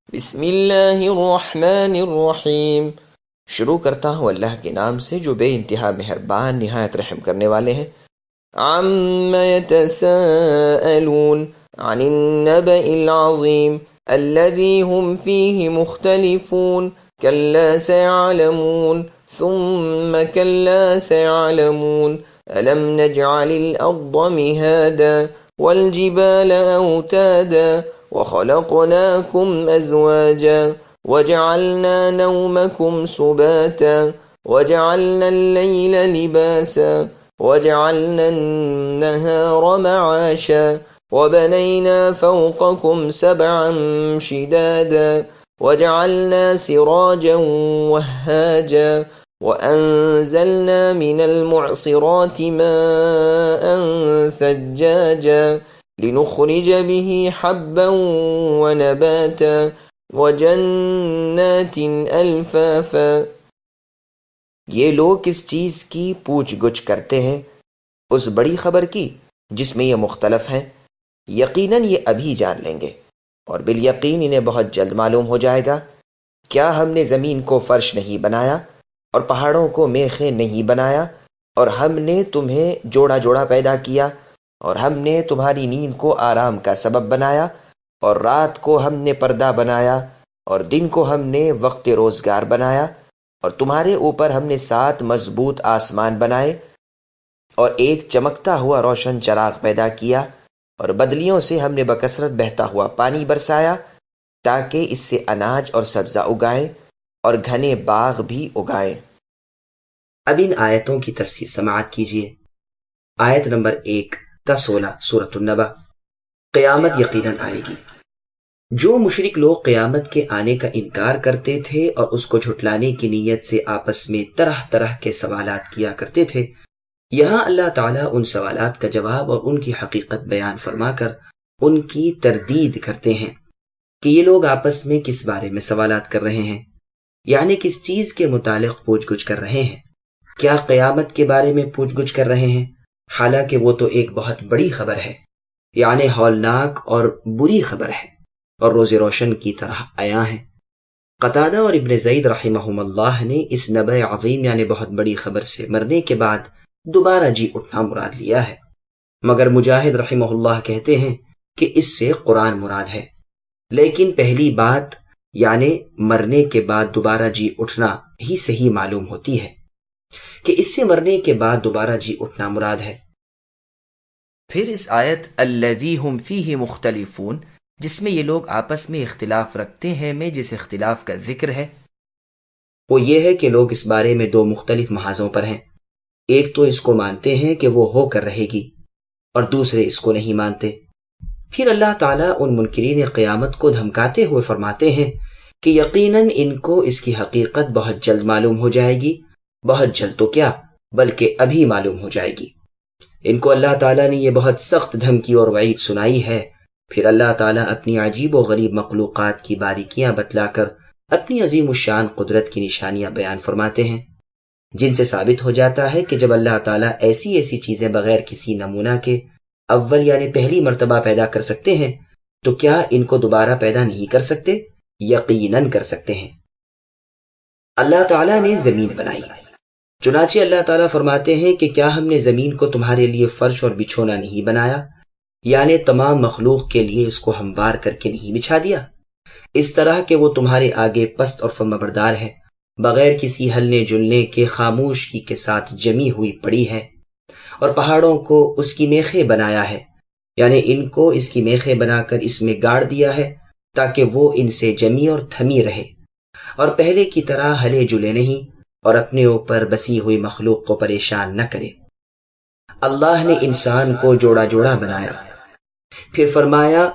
بسم اللہ الرحمن الرحیم۔ شروع کرتا ہوں اللہ کے نام سے جو بے انتہا مہربان نہایت رحم کرنے والے ہیں۔ عم يتساءلون عن النبأ العظیم الذي هم فيه مختلفون كلا سيعلمون ثم كلا سيعلمون ألم نجعل الأرض مهادا والجبال أوتادا وخلقناكم أزواجا وجعلنا نومكم سباتا وجعلنا الليل لباسا وجعلنا النهار معاشا وبنينا فوقكم سبعا شدادا وجعلنا سراجا وهاجا وأنزلنا من المعصرات ماء ثجاجا لنخرج به حبا ونباتا وجنات الفافا۔ یہ لوگ کس چیز کی پوچھ گچھ کرتے ہیں؟ اس بڑی خبر کی جس میں یہ مختلف ہیں۔ یقیناً یہ ابھی جان لیں گے اور بالیقین انہیں بہت جلد معلوم ہو جائے گا۔ کیا ہم نے زمین کو فرش نہیں بنایا اور پہاڑوں کو میخیں نہیں بنایا، اور ہم نے تمہیں جوڑا جوڑا پیدا کیا، اور ہم نے تمہاری نیند کو آرام کا سبب بنایا، اور رات کو ہم نے پردہ بنایا، اور دن کو ہم نے وقت روزگار بنایا، اور تمہارے اوپر ہم نے 7 مضبوط آسمان بنائے، اور ایک چمکتا ہوا روشن چراغ پیدا کیا، اور بدلیوں سے ہم نے بکثرت بہتا ہوا پانی برسایا تاکہ اس سے اناج اور سبزہ اگائیں اور گھنے باغ بھی اگائیں۔ اب ان آیتوں کی تفسیر سماعت کیجیے۔ آیت نمبر 1 تا 16 سورۃ النبأ۔ قیامت یقیناً آئے گی۔ جو مشرک لوگ قیامت کے آنے کا انکار کرتے تھے اور اس کو جھٹلانے کی نیت سے آپس میں طرح طرح کے سوالات کیا کرتے تھے، یہاں اللہ تعالیٰ ان سوالات کا جواب اور ان کی حقیقت بیان فرما کر ان کی تردید کرتے ہیں کہ یہ لوگ آپس میں کس بارے میں سوالات کر رہے ہیں، یعنی کس چیز کے متعلق پوچھ گچھ کر رہے ہیں۔ کیا قیامت کے بارے میں پوچھ گچھ کر رہے ہیں؟ حالانکہ وہ تو ایک بہت بڑی خبر ہے، یعنی ہولناک اور بری خبر ہے اور روز روشن کی طرح عیاں ہے۔ قتادہ اور ابن زید رحمہم اللہ نے اس نبأ عظیم یعنی بہت بڑی خبر سے مرنے کے بعد دوبارہ جی اٹھنا مراد لیا ہے، مگر مجاہد رحمہ اللہ کہتے ہیں کہ اس سے قرآن مراد ہے۔ لیکن پہلی بات یعنی مرنے کے بعد دوبارہ جی اٹھنا ہی صحیح معلوم ہوتی ہے کہ اس سے مرنے کے بعد دوبارہ جی اٹھنا مراد ہے۔ پھر اس آیت الذی ہم فیہ مختلفون، جس میں یہ لوگ آپس میں اختلاف رکھتے ہیں، میں جس اختلاف کا ذکر ہے وہ یہ ہے کہ لوگ اس بارے میں 2 مختلف محاذوں پر ہیں۔ ایک تو اس کو مانتے ہیں کہ وہ ہو کر رہے گی، اور دوسرے اس کو نہیں مانتے۔ پھر اللہ تعالیٰ ان منکرین قیامت کو دھمکاتے ہوئے فرماتے ہیں کہ یقیناً ان کو اس کی حقیقت بہت جلد معلوم ہو جائے گی، بہت جلد تو کیا بلکہ ابھی معلوم ہو جائے گی۔ ان کو اللہ تعالیٰ نے یہ بہت سخت دھمکی اور وعید سنائی ہے۔ پھر اللہ تعالیٰ اپنی عجیب و غریب مخلوقات کی باریکیاں بتلا کر اپنی عظیم الشان قدرت کی نشانیاں بیان فرماتے ہیں، جن سے ثابت ہو جاتا ہے کہ جب اللہ تعالیٰ ایسی ایسی چیزیں بغیر کسی نمونہ کے اول یعنی پہلی مرتبہ پیدا کر سکتے ہیں تو کیا ان کو دوبارہ پیدا نہیں کر سکتے؟ یقیناً کر سکتے ہیں۔ اللہ تعالیٰ نے زمین بنائی، چنانچہ اللہ تعالیٰ فرماتے ہیں کہ کیا ہم نے زمین کو تمہارے لیے فرش اور بچھونا نہیں بنایا، یعنی تمام مخلوق کے لیے اس کو ہموار کر کے نہیں بچھا دیا، اس طرح کہ وہ تمہارے آگے پست اور فرمانبردار ہے، بغیر کسی ہلنے جلنے کے خاموشی کے ساتھ جمی ہوئی پڑی ہے، اور پہاڑوں کو اس کی میخیں بنایا ہے، یعنی ان کو اس کی میخیں بنا کر اس میں گاڑ دیا ہے تاکہ وہ ان سے جمی اور تھمی رہے، اور پہلے کی طرح ہلے جلے نہیں اور اپنے اوپر بسی ہوئی مخلوق کو پریشان نہ کرے۔ اللہ نے انسان کو جوڑا جوڑا بنایا، پھر فرمایا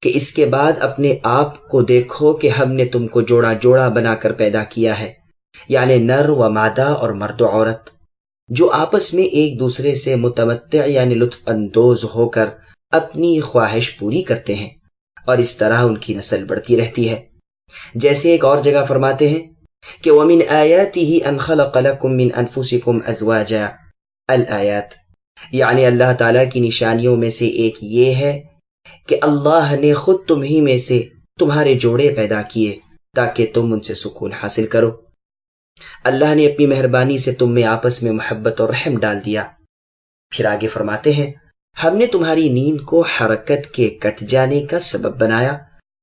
کہ اس کے بعد اپنے آپ کو دیکھو کہ ہم نے تم کو جوڑا جوڑا بنا کر پیدا کیا ہے، یعنی نر و مادہ اور مرد و عورت، جو آپس میں ایک دوسرے سے متمتع یعنی لطف اندوز ہو کر اپنی خواہش پوری کرتے ہیں، اور اس طرح ان کی نسل بڑھتی رہتی ہے۔ جیسے ایک اور جگہ فرماتے ہیں کہ وَمِنْ آيَاتِهِ أَنْ خَلَقَ لَكُم مِّنْ أَنفُسِكُمْ أَزْوَاجًا الآیات، یعنی اللہ تعالیٰ کی نشانیوں میں سے ایک یہ ہے کہ اللہ نے خود تمہیں میں سے تمہارے جوڑے پیدا کیے تاکہ تم ان سے سکون حاصل کرو۔ اللہ نے اپنی مہربانی سے تم میں آپس میں محبت اور رحم ڈال دیا۔ پھر آگے فرماتے ہیں، ہم نے تمہاری نیند کو حرکت کے کٹ جانے کا سبب بنایا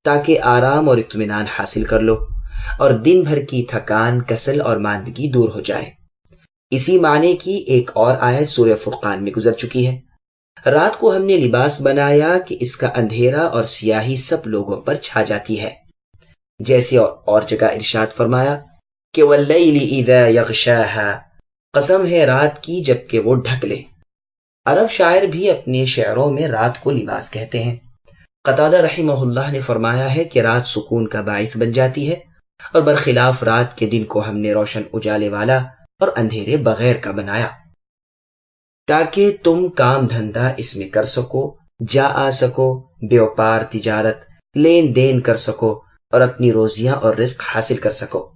تاکہ آرام اور اطمینان حاصل کر لو اور دن بھر کی تھکان، کسل اور ماندگی دور ہو جائے۔ اسی معنی کی ایک اور آیت سورہ فرقان میں گزر چکی ہے۔ رات کو ہم نے لباس بنایا کہ اس کا اندھیرا اور سیاہی سب لوگوں پر چھا جاتی ہے، جیسے اور جگہ ارشاد فرمایا کہ واللیل اذا یغشاہا، قسم ہے رات کی جب کہ وہ ڈھک لے۔ عرب شاعر بھی اپنے شعروں میں رات کو لباس کہتے ہیں۔ قتادہ رحمہ اللہ نے فرمایا ہے کہ رات سکون کا باعث بن جاتی ہے، اور برخلاف رات کے دن کو ہم نے روشن اجالے والا اور اندھیرے بغیر کا بنایا تاکہ تم کام دھندا اس میں کر سکو، جا آ سکو، بیوپار تجارت لین دین کر سکو اور اپنی روزیاں اور رزق حاصل کر سکو۔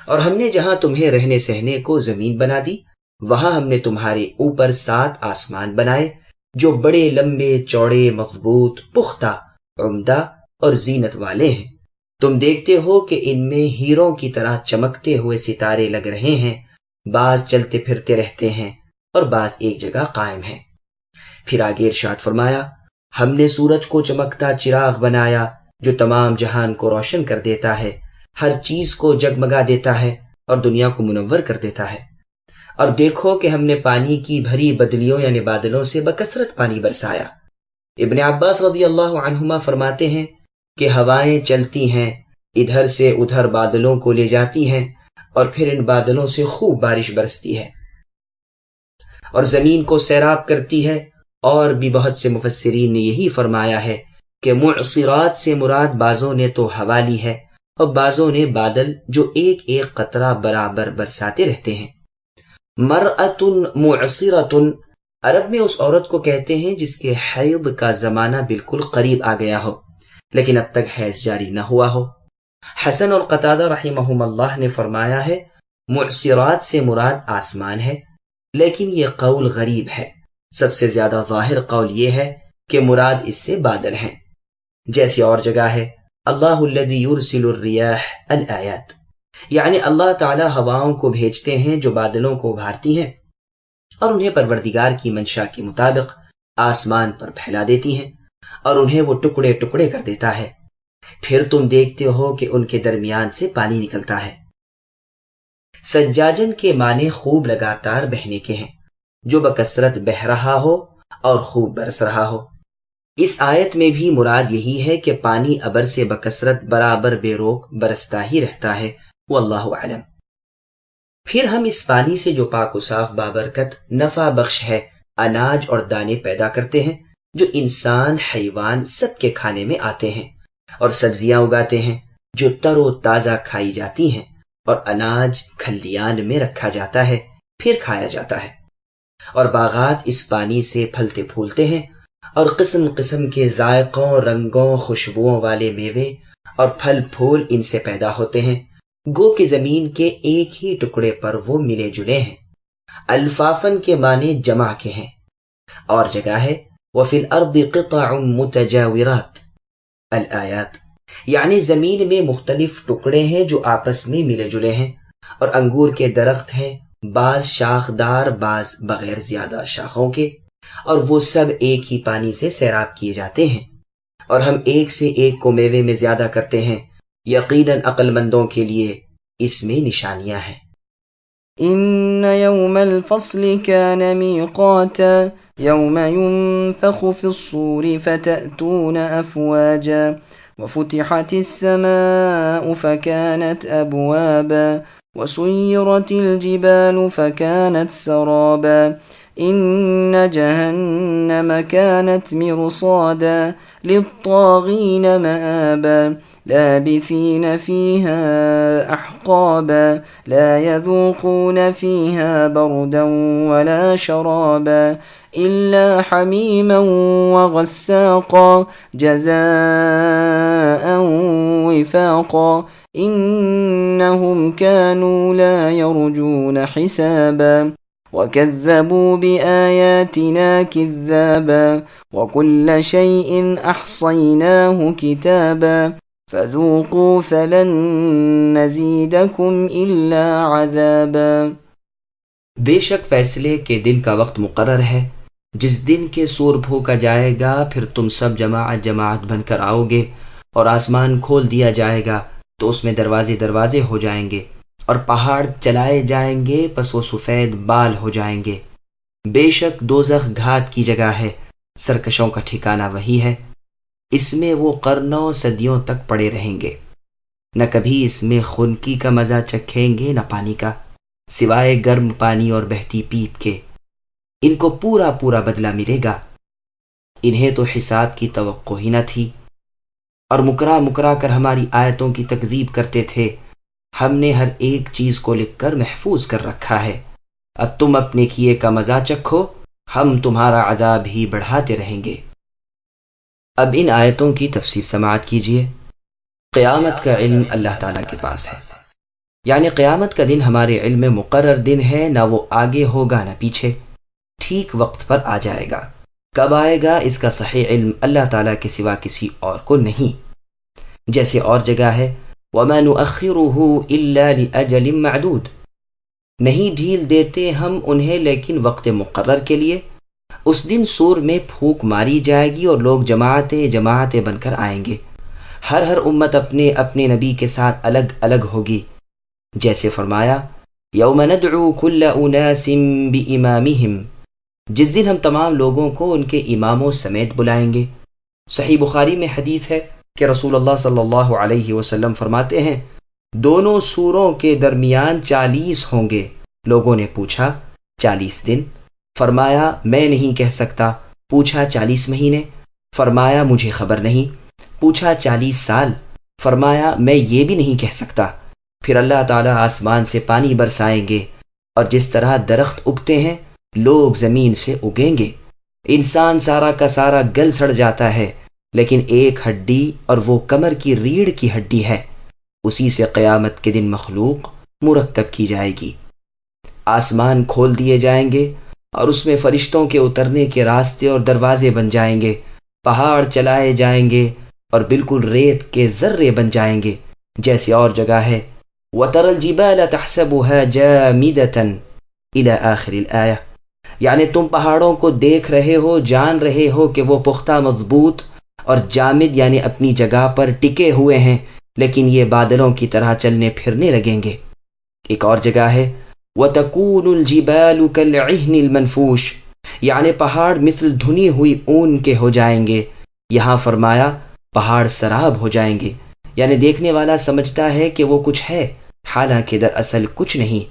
اور ہم نے جہاں تمہیں رہنے سہنے کو زمین بنا دی، وہاں ہم نے تمہارے اوپر 7 آسمان بنائے جو بڑے لمبے چوڑے مضبوط پختہ عمدہ اور زینت والے ہیں۔ تم دیکھتے ہو کہ ان میں ہیروں کی طرح چمکتے ہوئے ستارے لگ رہے ہیں، بعض چلتے پھرتے رہتے ہیں اور بعض ایک جگہ قائم ہیں۔ پھر آگے ارشاد فرمایا، ہم نے سورج کو چمکتا چراغ بنایا جو تمام جہان کو روشن کر دیتا ہے، ہر چیز کو جگمگا دیتا ہے اور دنیا کو منور کر دیتا ہے۔ اور دیکھو کہ ہم نے پانی کی بھری بدلیوں یعنی بادلوں سے بکثرت پانی برسایا۔ ابن عباس رضی اللہ عنہما فرماتے ہیں کہ ہوائیں چلتی ہیں، ادھر سے ادھر بادلوں کو لے جاتی ہیں اور پھر ان بادلوں سے خوب بارش برستی ہے اور زمین کو سیراب کرتی ہے۔ اور بھی بہت سے مفسرین نے یہی فرمایا ہے کہ معصرات سے مراد بعضوں نے تو ہوا لی ہے اور بعضوں نے بادل جو ایک ایک قطرہ برابر برساتے رہتے ہیں۔ مرأۃ معصرۃ، عرب میں اس عورت کو کہتے ہیں جس کے حیض کا زمانہ بالکل قریب آ گیا ہو لیکن اب تک حیض جاری نہ ہوا ہو۔ حسن اور قتادہ رحمہم اللہ نے فرمایا ہے معصرات سے مراد آسمان ہے، لیکن یہ قول غریب ہے۔ سب سے زیادہ ظاہر قول یہ ہے کہ مراد اس سے بادل ہیں، جیسی اور جگہ ہے اللہ الذی یرسل الریاح الآیات، یعنی اللہ تعالی ہواؤں کو بھیجتے ہیں جو بادلوں کو ابھارتی ہیں اور انہیں پروردگار کی منشا کے مطابق آسمان پر پھیلا دیتی ہیں اور انہیں وہ ٹکڑے ٹکڑے کر دیتا ہے۔ پھر تم دیکھتے ہو کہ ان کے درمیان سے پانی نکلتا ہے۔ سجاجن کے معنی خوب لگاتار بہنے کے ہیں، جو بکثرت بہ رہا ہو اور خوب برس رہا ہو۔ اس آیت میں بھی مراد یہی ہے کہ پانی ابر سے بکثرت برابر بے روک برستا ہی رہتا ہے، واللہ اعلم۔ پھر ہم اس پانی سے جو پاک و صاف بابرکت نفع بخش ہے اناج اور دانے پیدا کرتے ہیں جو انسان حیوان سب کے کھانے میں آتے ہیں، اور سبزیاں اگاتے ہیں جو تر و تازہ کھائی جاتی ہیں، اور اناج کھلیان میں رکھا جاتا ہے پھر کھایا جاتا ہے، اور باغات اس پانی سے پھلتے پھولتے ہیں اور قسم قسم کے ذائقوں، رنگوں، خوشبوؤں والے میوے اور پھل پھول ان سے پیدا ہوتے ہیں، گو کہ زمین کے ایک ہی ٹکڑے پر وہ ملے جلے ہیں۔ الفافن کے معنی جمع کے ہیں، اور جگہ ہے وَفِي الْأَرْضِ قِطَعٌ مُتَجَاوِرَاتٌ الآیات، یعنی زمین میں مختلف ٹکڑے ہیں جو آپس میں ملے جلے ہیں، اور انگور کے درخت ہیں، بعض شاخدار بعض بغیر زیادہ شاخوں کے، اور وہ سب ایک ہی پانی سے سیراب کیے جاتے ہیں، اور ہم ایک سے ایک کو میوے میں زیادہ کرتے ہیں، یقیناً عقل مندوں کے لیے اس میں نشانیاں ہیں۔ إن يوم الفصل كان ميقاتا يوم ينفخ في الصور فتأتون أفواجا وفتحت السماء فكانت أبوابا وسيرت الجبال فكانت سرابا إن جهنم كانت مرصادا للطاغين مآبا لابثين فيها أحقابا لا يذوقون فيها بردا ولا شرابا إلا حميما وغساقا جزاء وفاقا إنهم كانوا لا يرجون حسابا وكذبوا بآياتنا كذابا وكل شيء أحصيناه كتابا فذوقوا فلن نزيدكم إلا عذابا۔ بے شک فیصلے کے دن کا وقت مقرر ہے، جس دن کے سور پھونکا جائے گا، پھر تم سب جماعت جماعت بن کر آؤ گے، اور آسمان کھول دیا جائے گا تو اس میں دروازے دروازے ہو جائیں گے، اور پہاڑ چلائے جائیں گے، پس وہ سفید بال ہو جائیں گے۔ بے شک دوزخ گھات کی جگہ ہے، سرکشوں کا ٹھکانہ وہی ہے، اس میں وہ قرنوں صدیوں تک پڑے رہیں گے، نہ کبھی اس میں خنکی کا مزہ چکھیں گے نہ پانی کا، سوائے گرم پانی اور بہتی پیپ کے۔ ان کو پورا پورا بدلہ ملے گا۔ انہیں تو حساب کی توقع ہی نہ تھی، اور مکرا مکرا کر ہماری آیتوں کی تکذیب کرتے تھے۔ ہم نے ہر ایک چیز کو لکھ کر محفوظ کر رکھا ہے، اب تم اپنے کیے کا مزہ چکھو، ہم تمہارا عذاب ہی بڑھاتے رہیں گے۔ اب ان آیتوں کی تفصیل سماعت کیجیے۔ قیامت کا علم اللہ تعالیٰ کے پاس ہے، یعنی قیامت کا دن ہمارے علم میں مقرر دن ہے، نہ وہ آگے ہوگا نہ پیچھے، ٹھیک وقت پر آ جائے گا۔ کب آئے گا اس کا صحیح علم اللہ تعالیٰ کے سوا کسی اور کو نہیں۔ جیسے اور جگہ ہے وَمَا نُؤَخِّرُهُ إِلَّا لِأَجَلٍ مَعْدُودٍ، نہیں ڈھیل دیتے ہم انہیں لیکن وقت مقرر کے لیے۔ اس دن سور میں پھونک ماری جائے گی اور لوگ جماعتیں جماعتیں بن کر آئیں گے، ہر امت اپنے اپنے نبی کے ساتھ الگ الگ ہوگی۔ جیسے فرمایا یوم ندعو کل اناس بامامہم، جس دن ہم تمام لوگوں کو ان کے اماموں سمیت بلائیں گے۔ صحیح بخاری میں حدیث ہے کہ رسول اللہ صلی اللہ علیہ وسلم فرماتے ہیں دونوں سوروں کے درمیان 40 ہوں گے۔ لوگوں نے پوچھا 40 دن؟ فرمایا میں نہیں کہہ سکتا۔ پوچھا 40 مہینے؟ فرمایا مجھے خبر نہیں۔ پوچھا 40 سال؟ فرمایا میں یہ بھی نہیں کہہ سکتا۔ پھر اللہ تعالیٰ آسمان سے پانی برسائیں گے، اور جس طرح درخت اگتے ہیں لوگ زمین سے اگیں گے۔ انسان سارا کا سارا گل سڑ جاتا ہے، لیکن ایک ہڈی اور وہ کمر کی ریڑھ کی ہڈی ہے، اسی سے قیامت کے دن مخلوق مرتب کی جائے گی۔ آسمان کھول دیے جائیں گے اور اس میں فرشتوں کے اترنے کے راستے اور دروازے بن جائیں گے، پہاڑ چلائے جائیں گے اور بالکل ریت کے ذرے بن جائیں گے۔ جیسے اور جگہ ہے وَتَرَى الْجِبَالَ تَحْسَبُهَا جَامِدَةً إِلَى آخِرِ الْآيَةِ، یعنی تم پہاڑوں کو دیکھ رہے ہو، جان رہے ہو کہ وہ پختہ مضبوط اور جامد یعنی اپنی جگہ پر ٹکے ہوئے ہیں، لیکن یہ بادلوں کی طرح چلنے پھرنے لگیں گے۔ ایک اور جگہ ہے وَتَكُونُ الْجِبَالُ كَالْعِهْنِ الْمَنْفُوشِ، یعنی پہاڑ مثل دھنی ہوئی اون کے ہو جائیں گے۔ یہاں فرمایا پہاڑ سراب ہو جائیں گے، یعنی دیکھنے والا سمجھتا ہے کہ وہ کچھ ہے، حالانکہ دراصل کچھ نہیں،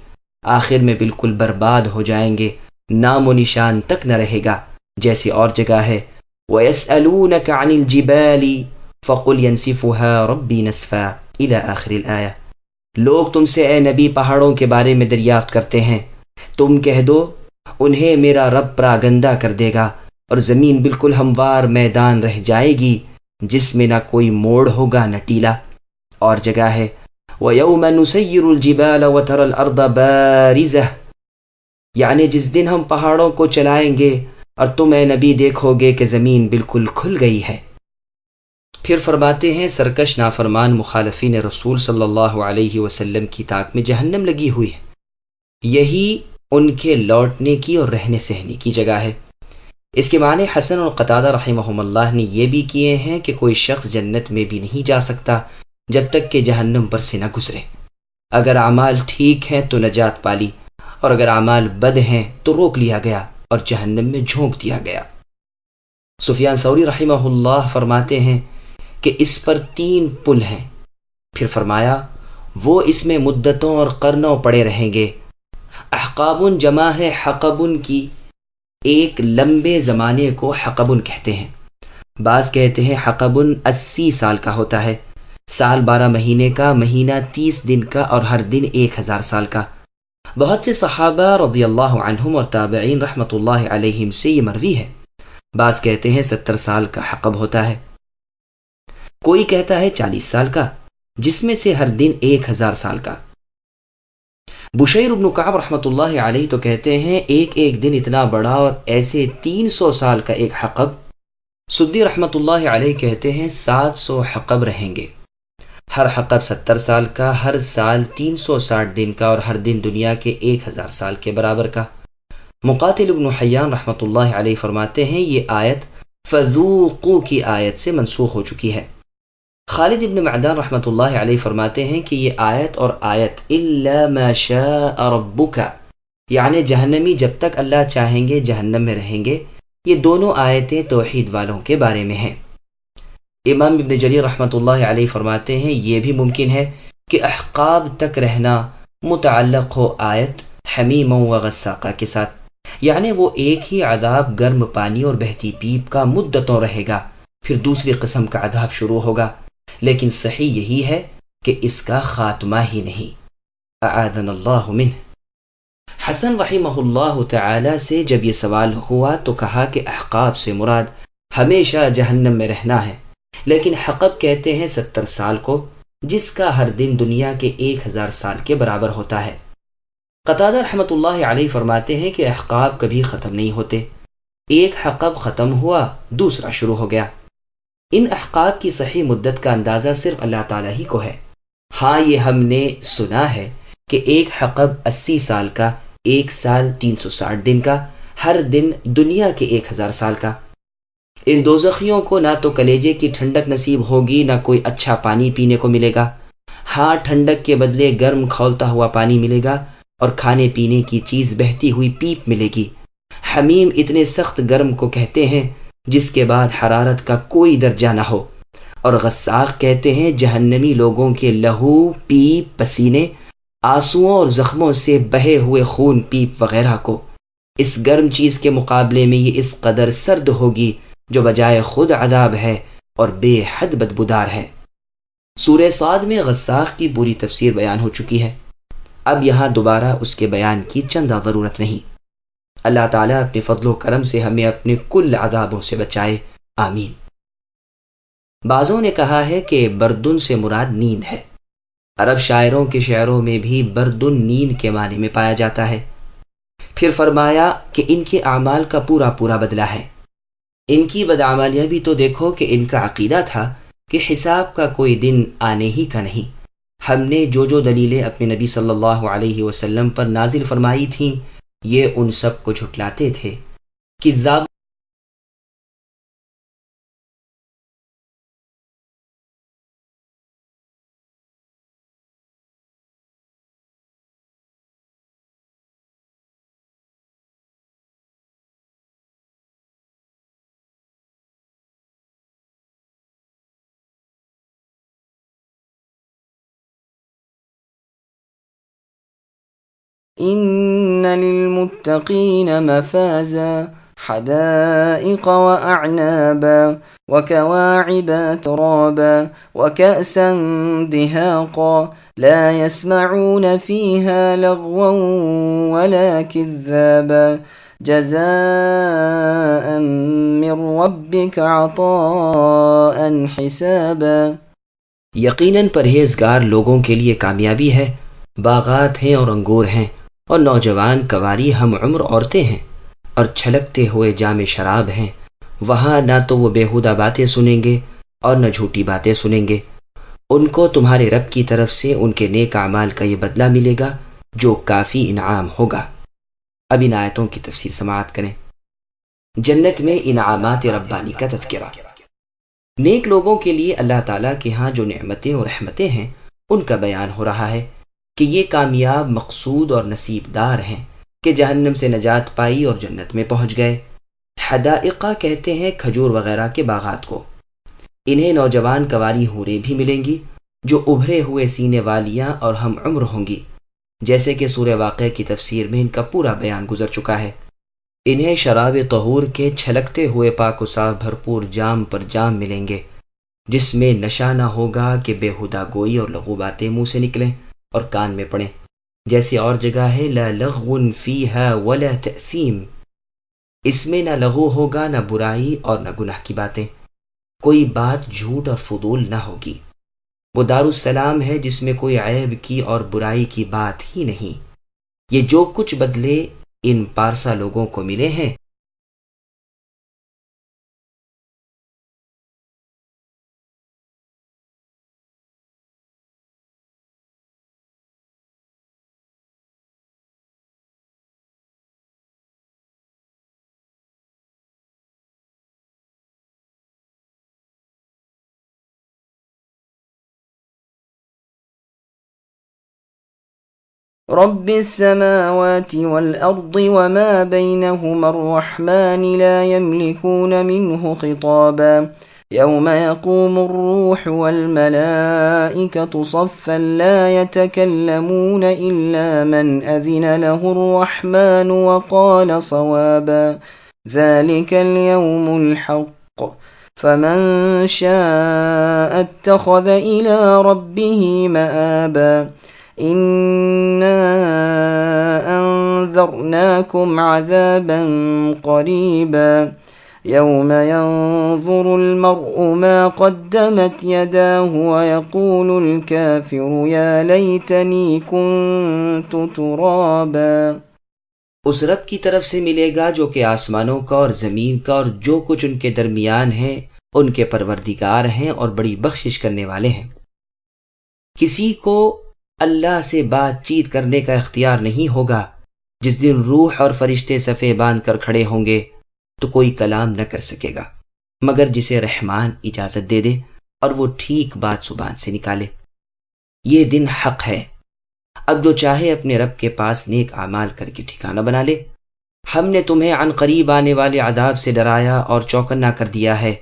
آخر میں بالکل برباد ہو جائیں گے، نام و نشان تک نہ رہے گا۔ جیسے اور جگہ ہے وَيَسْأَلُونَكَ عَنِ الْجِبَالِ فَقُلْ يَنْسِفُهَا رَبِّي نَسْفًا إِلَى آخِرِ الْآيَةِ، لوگ تم سے اے نبی پہاڑوں کے بارے میں دریافت کرتے ہیں، تم کہہ دو انہیں میرا رب پراگندہ کر دے گا، اور زمین بالکل ہموار میدان رہ جائے گی جس میں نہ کوئی موڑ ہوگا نہ ٹیلا۔ اور جگہ ہے وَيَوْمَ نُسَيِّرُ الْجِبَالَ وَتَرَى الْأَرْضَ بَارِزَةً، یعنی جس دن ہم پہاڑوں کو چلائیں گے اور تم اے نبی دیکھو گے کہ زمین بالکل کھل گئی ہے۔ پھر فرماتے ہیں سرکش نافرمان مخالفین رسول صلی اللہ علیہ وسلم کی طاق میں جہنم لگی ہوئی ہے، یہی ان کے لوٹنے کی اور رہنے سہنے کی جگہ ہے۔ اس کے معنی حسن اور قتادہ رحمہم اللہ نے یہ بھی کیے ہیں کہ کوئی شخص جنت میں بھی نہیں جا سکتا جب تک کہ جہنم پر سے نہ گزرے۔ اگر اعمال ٹھیک ہیں تو نجات پالی، اور اگر اعمال بد ہیں تو روک لیا گیا اور جہنم میں جھونک دیا گیا۔ سفیان ثوری رحمہ اللہ فرماتے ہیں کہ اس پر 3 پل ہیں۔ پھر فرمایا وہ اس میں مدتوں اور قرنوں پڑے رہیں گے۔ احقابن جمع ہے حقبن کی، ایک لمبے زمانے کو حقبن کہتے ہیں۔ بعض کہتے ہیں حقبن 80 سال کا ہوتا ہے، سال 12 مہینے کا، مہینہ 30 دن کا، اور ہر دن 1000 سال کا۔ بہت سے صحابہ رضی اللہ عنہم اور تابعین رحمۃ اللہ علیہم سے یہ مروی ہے۔ بعض کہتے ہیں 70 سال کا حقب ہوتا ہے، کوئی کہتا ہے 40 سال کا، جس میں سے ہر دن 1000 سال کا۔ بشیر بن کعب رحمۃ اللہ علیہ تو کہتے ہیں ایک ایک دن اتنا بڑا، اور ایسے 300 سال کا ایک حقب۔ سدی رحمۃ اللہ علیہ کہتے ہیں 700 حقب رہیں گے۔ ہر حقب 70 سال کا، ہر سال 360 دن کا، اور ہر دن دنیا کے 1000 سال کے برابر کا۔ مقاتل ابن حیان رحمۃ اللہ علیہ فرماتے ہیں یہ آیت فذوقوا کی آیت سے منسوخ ہو چکی ہے۔ خالد ابن معدان رحمۃ اللہ علیہ فرماتے ہیں کہ یہ آیت اور آیت الا ما شاء ربک، یعنی جہنمی جب تک اللہ چاہیں گے جہنم میں رہیں گے، یہ دونوں آیتیں توحید والوں کے بارے میں ہیں۔ امام ابن جریر رحمۃ اللہ علیہ فرماتے ہیں یہ بھی ممکن ہے کہ احقاب تک رہنا متعلق ہو آیت حمیم و غساقہ کے ساتھ، یعنی وہ ایک ہی عذاب گرم پانی اور بہتی پیپ کا مدتوں رہے گا، پھر دوسری قسم کا عذاب شروع ہوگا، لیکن صحیح یہی ہے کہ اس کا خاتمہ ہی نہیں، اعاذنا اللہ منہ۔ حسن رحمہ اللہ تعالی سے جب یہ سوال ہوا تو کہا کہ احقاب سے مراد ہمیشہ جہنم میں رہنا ہے، لیکن حقب کہتے ہیں 70 سال کو، جس کا ہر دن دنیا کے 1000 سال کے برابر ہوتا ہے۔ قتادہ رحمۃ اللہ علیہ فرماتے ہیں کہ احقاب کبھی ختم نہیں ہوتے، ایک حقب ختم ہوا دوسرا شروع ہو گیا۔ ان احقاب کی صحیح مدت کا اندازہ صرف اللہ تعالیٰ ہی کو ہے۔ ہاں یہ ہم نے سنا ہے کہ ایک حقب 80 سال کا، ایک سال 360 دن کا، ہر دن دنیا کے 1000 سال کا۔ ان دوزخیوں کو نہ تو کلیجے کی ٹھنڈک نصیب ہوگی، نہ کوئی اچھا پانی پینے کو ملے گا۔ ہاں ٹھنڈک کے بدلے گرم کھولتا ہوا پانی ملے گا، اور کھانے پینے کی چیز بہتی ہوئی پیپ ملے گی۔ حمیم اتنے سخت گرم کو کہتے ہیں جس کے بعد حرارت کا کوئی درجہ نہ ہو، اور غساق کہتے ہیں جہنمی لوگوں کے لہو، پیپ، پسینے، آنسوؤں اور زخموں سے بہے ہوئے خون، پیپ وغیرہ کو۔ اس گرم چیز کے مقابلے میں یہ اس قدر سرد ہوگی جو بجائے خود عذاب ہے اور بے حد بدبودار ہے۔ سورہ صاد میں غساق کی پوری تفسیر بیان ہو چکی ہے، اب یہاں دوبارہ اس کے بیان کی چندہ ضرورت نہیں۔ اللہ تعالیٰ اپنے فضل و کرم سے ہمیں اپنے کل عذابوں سے بچائے، آمین۔ بعضوں نے کہا ہے کہ بردن سے مراد نیند ہے۔ عرب شاعروں کے شعروں میں بھی بردن نیند کے معنی میں پایا جاتا ہے۔ پھر فرمایا کہ ان کے اعمال کا پورا پورا بدلہ ہے۔ ان کی بدعمالیاں بھی تو دیکھو کہ ان کا عقیدہ تھا کہ حساب کا کوئی دن آنے ہی کا نہیں۔ ہم نے جو دلیلیں اپنے نبی صلی اللہ علیہ وسلم پر نازل فرمائی تھیں یہ ان سب کو جھٹلاتے تھے۔ کذاب إن للمتقين مفازا حدائق وأعنابا وكواعب أترابا وكأسا دهاقا لا يسمعون فيها لغوا ولا كذابا جزاء من ربك عطاء حسابا۔ یقیناً پرہیزگار لوگوں کے لیے کامیابی ہے، باغات ہیں اور انگور ہیں، اور نوجوان کنواری ہم عمر عورتیں ہیں، اور چھلکتے ہوئے جام شراب ہیں۔ وہاں نہ تو وہ بیہودہ باتیں سنیں گے اور نہ جھوٹی باتیں سنیں گے۔ ان کو تمہارے رب کی طرف سے ان کے نیک اعمال کا یہ بدلہ ملے گا جو کافی انعام ہوگا۔ اب ان آیتوں کی تفسیر سماعت کریں۔ جنت میں انعامات ربانی کا تذکرہ۔ نیک لوگوں کے لیے اللہ تعالیٰ کے ہاں جو نعمتیں اور رحمتیں ہیں ان کا بیان ہو رہا ہے کہ یہ کامیاب، مقصود اور نصیب دار ہیں کہ جہنم سے نجات پائی اور جنت میں پہنچ گئے۔ حدائقہ کہتے ہیں کھجور وغیرہ کے باغات کو۔ انہیں نوجوان کنواری حوریں بھی ملیں گی جو ابھرے ہوئے سینے والیاں اور ہم عمر ہوں گی، جیسے کہ سورہ واقعہ کی تفسیر میں ان کا پورا بیان گزر چکا ہے۔ انہیں شراب طہور کے چھلکتے ہوئے پاک و صاف بھرپور جام پر جام ملیں گے، جس میں نشہ نہ ہوگا کہ بےہودہ گوئی اور لغو باتیں منہ سے نکلیں اور کان میں پڑیں، جیسے اور جگہ ہے لا لغو فیہا ولا تأثیم، اس میں نہ لغو ہوگا، نہ برائی اور نہ گناہ کی باتیں، کوئی بات جھوٹ اور فضول نہ ہوگی۔ وہ دارالسلام ہے جس میں کوئی عیب کی اور برائی کی بات ہی نہیں۔ یہ جو کچھ بدلے ان پارسا لوگوں کو ملے ہیں رب السماوات والأرض وما بينهما الرحمن لا يملكون منه خطابا يوم يقوم الروح والملائكة صفا لا يتكلمون إلا من أذن له الرحمن وقال صوابا ذلك اليوم الحق فمن شاء اتخذ إلى ربه مآبا إنا أنذرناكم عذابا قريبا يوم ينظر المرء ما قدمت يداه ويقول الكافر يا ليتني كنت ترابا۔ اس رب کی طرف سے ملے گا جو کہ آسمانوں کا اور زمین کا اور جو کچھ ان کے درمیان ہے ان کے پروردگار ہیں اور بڑی بخشش کرنے والے ہیں۔ کسی کو اللہ سے بات چیت کرنے کا اختیار نہیں ہوگا۔ جس دن روح اور فرشتے صفے باندھ کر کھڑے ہوں گے تو کوئی کلام نہ کر سکے گا مگر جسے رحمان اجازت دے دے اور وہ ٹھیک بات زبان سے نکالے۔ یہ دن حق ہے، اب جو چاہے اپنے رب کے پاس نیک اعمال کر کے ٹھکانہ بنا لے۔ ہم نے تمہیں عن قریب آنے والے عذاب سے ڈرایا اور چوکنا کر دیا ہے،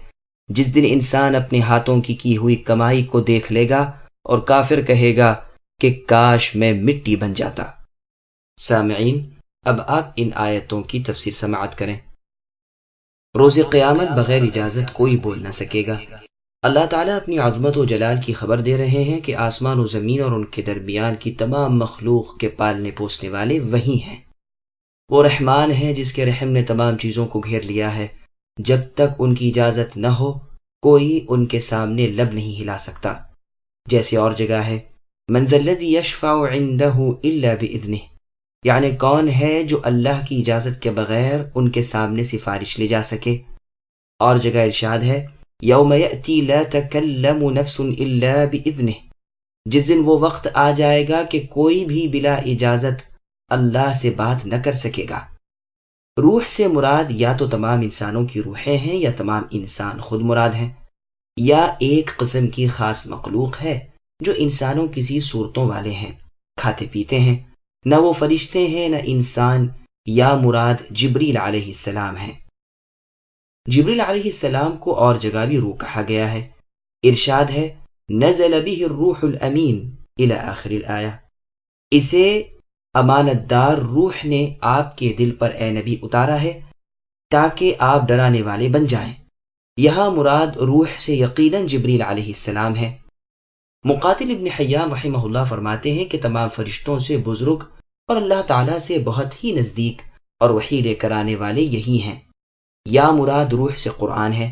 جس دن انسان اپنے ہاتھوں کی ہوئی کمائی کو دیکھ لے گا اور کافر کہے گا کہ کاش میں مٹی بن جاتا۔ سامعین، اب آپ ان آیتوں کی تفسیر سماعت کریں۔ روز قیامت بغیر اجازت کوئی بول نہ سکے گا۔ اللہ تعالیٰ اپنی عظمت و جلال کی خبر دے رہے ہیں کہ آسمان و زمین اور ان کے درمیان کی تمام مخلوق کے پالنے پوسنے والے وہی ہیں۔ وہ رحمان ہیں جس کے رحم نے تمام چیزوں کو گھیر لیا ہے۔ جب تک ان کی اجازت نہ ہو کوئی ان کے سامنے لب نہیں ہلا سکتا۔ جیسے اور جگہ ہے من ذا الذی یشفع عندہ الا باذنہ، یعنی کون ہے جو اللہ کی اجازت کے بغیر ان کے سامنے سفارش لے جا سکے۔ اور جگہ ارشاد ہے یوم یأتی لا تکلم نفس الا باذنہ، جس دن وہ وقت آ جائے گا کہ کوئی بھی بلا اجازت اللہ سے بات نہ کر سکے گا۔ روح سے مراد یا تو تمام انسانوں کی روحیں ہیں یا تمام انسان خود مراد ہیں، یا ایک قسم کی خاص مخلوق ہے جو انسانوں کسی صورتوں والے ہیں، کھاتے پیتے ہیں، نہ وہ فرشتے ہیں نہ انسان، یا مراد جبریل علیہ السلام ہیں۔ جبریل علیہ السلام کو اور جگہ بھی روح کہا گیا ہے۔ ارشاد ہے نزل به الروح الامین الی آخر الآیہ، اسے امانت دار روح نے آپ کے دل پر اے نبی اتارا ہے تاکہ آپ ڈرانے والے بن جائیں۔ یہاں مراد روح سے یقیناً جبریل علیہ السلام ہے۔ مقاتل ابن حیان رحمہ اللہ فرماتے ہیں کہ تمام فرشتوں سے بزرگ اور اللہ تعالیٰ سے بہت ہی نزدیک اور وحی لے کر آنے والے یہی ہیں، یا مراد روح سے قرآن ہے۔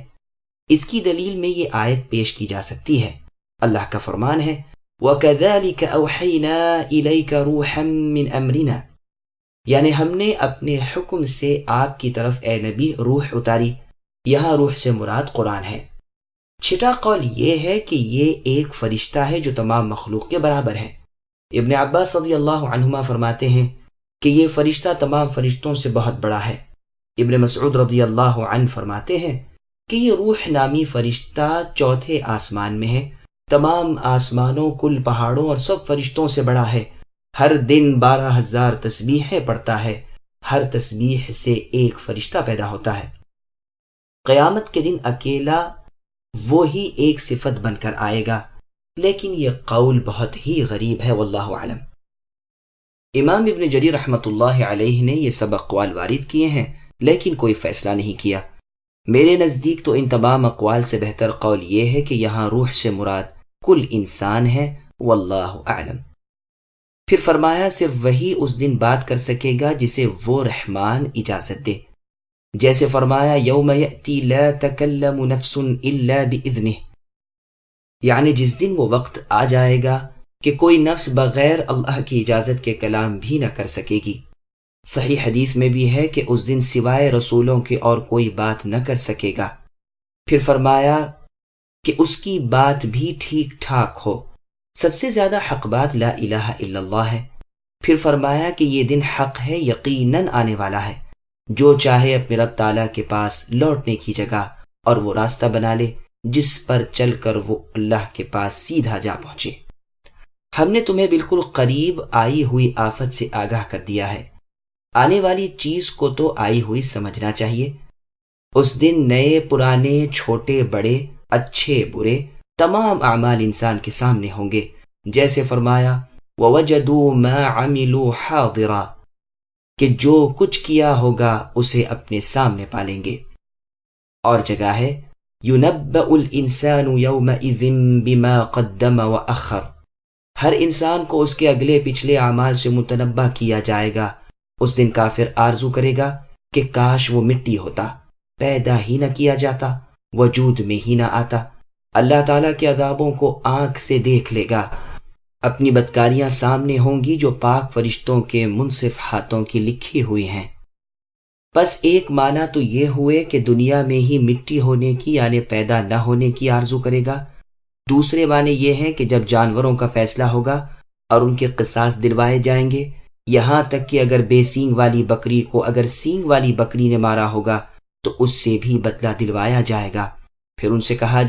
اس کی دلیل میں یہ آیت پیش کی جا سکتی ہے۔ اللہ کا فرمان ہے وَكَذَلِكَ أَوْحَيْنَا إِلَيْكَ رُوحًا مِّنْ أَمْرِنَا، یعنی ہم نے اپنے حکم سے آپ کی طرف اے نبی روح اتاری۔ یہاں روح سے مراد قرآن ہے۔ چھٹا قول یہ ہے کہ یہ ایک فرشتہ ہے جو تمام مخلوق کے برابر ہے۔ ابن عباس رضی اللہ عنہما فرماتے ہیں کہ یہ فرشتہ تمام فرشتوں سے بہت بڑا ہے۔ ابن مسعود رضی اللہ عنہ فرماتے ہیں کہ یہ روح نامی فرشتہ چوتھے آسمان میں ہے، تمام آسمانوں، کل پہاڑوں اور سب فرشتوں سے بڑا ہے۔ ہر دن 12,000 تسبیحیں پڑھتا ہے، ہر تسبیح سے ایک فرشتہ پیدا ہوتا ہے۔ قیامت کے دن اکیلا وہی ایک صفت بن کر آئے گا، لیکن یہ قول بہت ہی غریب ہے، واللہ اعلم۔ امام ابن جریر رحمۃ اللہ علیہ نے یہ سب اقوال وارد کیے ہیں لیکن کوئی فیصلہ نہیں کیا۔ میرے نزدیک تو ان تمام اقوال سے بہتر قول یہ ہے کہ یہاں روح سے مراد کل انسان ہے، واللہ اعلم۔ پھر فرمایا صرف وہی اس دن بات کر سکے گا جسے وہ رحمان اجازت دے، جیسے فرمایا یوم یأتی لا تکلم نفس الا باذنہ، یعنی جس دن وہ وقت آ جائے گا کہ کوئی نفس بغیر اللہ کی اجازت کے کلام بھی نہ کر سکے گی۔ صحیح حدیث میں بھی ہے کہ اس دن سوائے رسولوں کے اور کوئی بات نہ کر سکے گا۔ پھر فرمایا کہ اس کی بات بھی ٹھیک ٹھاک ہو، سب سے زیادہ حق بات لا الہ الا اللہ ہے۔ پھر فرمایا کہ یہ دن حق ہے، یقیناً آنے والا ہے، جو چاہے اپنے رب تعالیٰ کے پاس لوٹنے کی جگہ اور وہ راستہ بنا لے جس پر چل کر وہ اللہ کے پاس سیدھا جا پہنچے۔ ہم نے تمہیں بالکل قریب آئی ہوئی آفت سے آگاہ کر دیا ہے، آنے والی چیز کو تو آئی ہوئی سمجھنا چاہیے۔ اس دن نئے پرانے، چھوٹے بڑے، اچھے برے، تمام اعمال انسان کے سامنے ہوں گے، جیسے فرمایا وَوَجَدُوا مَا عَمِلُوا حَاضِرًا، کہ جو کچھ کیا ہوگا اسے اپنے سامنے پالیں گے۔ اور جگہ ہے يُنَبَّأُ الْإِنسَانُ يَوْمَئِذٍ بِمَا قَدَّمَ وَأَخَّرَ، ہر انسان کو اس کے اگلے پچھلے اعمال سے متنبہ کیا جائے گا۔ اس دن کافر آرزو کرے گا کہ کاش وہ مٹی ہوتا، پیدا ہی نہ کیا جاتا، وجود میں ہی نہ آتا۔ اللہ تعالیٰ کے عذابوں کو آنکھ سے دیکھ لے گا، اپنی بدکاریاں سامنے ہوں گی جو پاک فرشتوں کے منصف ہاتھوں کی لکھی ہوئی ہیں۔ بس ایک معنی تو یہ ہوئے کہ دنیا میں ہی مٹی ہونے کی یعنی پیدا نہ ہونے کی آرزو کرے گا، دوسرے معنی یہ ہیں کہ جب جانوروں کا فیصلہ ہوگا اور ان کے قصاص دلوائے جائیں گے، یہاں تک کہ اگر بے سینگ والی بکری کو اگر سینگ والی بکری نے مارا ہوگا تو اس سے بھی بدلہ دلوایا جائے گا۔ پھر ان سے کہا